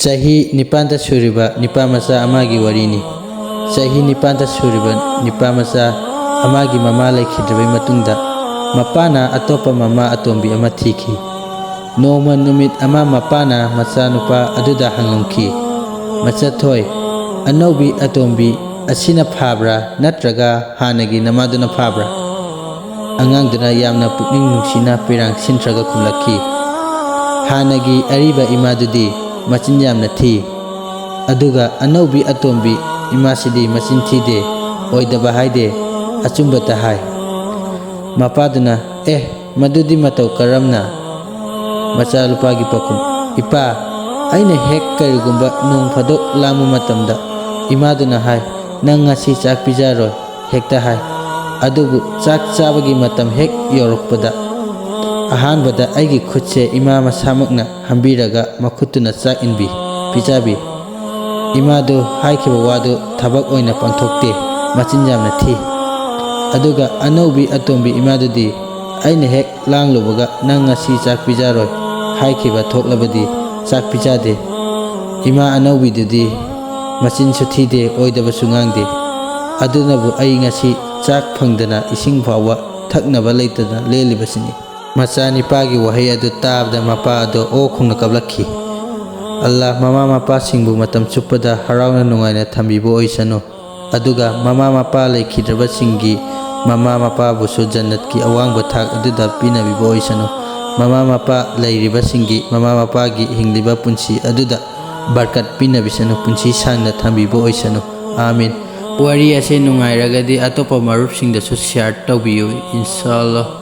Chahi nipanta suriba nipa macha amagi warini. Chahi nipanta suriba nipa macha amagi mama laikhidrabai matungda mapana atopa mama atombi ama thiki. Noma numit ama mapana macha nupa aduda hangamki. Macha thoi anaubi atombi asina phabra natraga hanagi namaduna phabra. Angangduna yamna pukning nungsina pirang sintraga kumlaki. Hanagi ariba imadudi macin yamna thi. Aduga anaubi atombi imasidi macin thide oidaba haide achumba tahai. Mapaduna madudi matau karamna. Macha lupagi pakum ipa aina hek karigumba nung phadok lamu matamda imaduna hai nang ngasi chak pijaroi hekta hai. Adugu chak chabagi matam hek yorokpada ahanbada aigi khutse ima masamakna hambiraga makhutuna chak inbi pijabi. Imadu haikhiba wadu thabak oina pangthokte macin yamna thi. Aduga anaubi atombi imadudi aina hek langlobaga nang ngasi chak pijaroi haikhiba thoklabadi chak pijade. Ima anaubi dudi macin suthide oidabasu ngangde. Adunabu ai ngasi chak phangdana ising fawa thaknaba leitana lelibasini. Macha nipagi wahai adu tabda mapa ado o khungna kablakhi. Allah mama mapa singbu matam chupada harauna nungaina thambibo oisano. Aduga mama mapa laikhidraba singi mama mapa busu jannat ki awangba thak aduda pinabibo oisano. Mama mapa lairiba singi mama mapa gi hingliba punsi aduda barkat pinabisano punsi sangna thambibo oisano. Amin. Wari ase nungairagadi atopa marup singdasu share tawbiyo inshallah.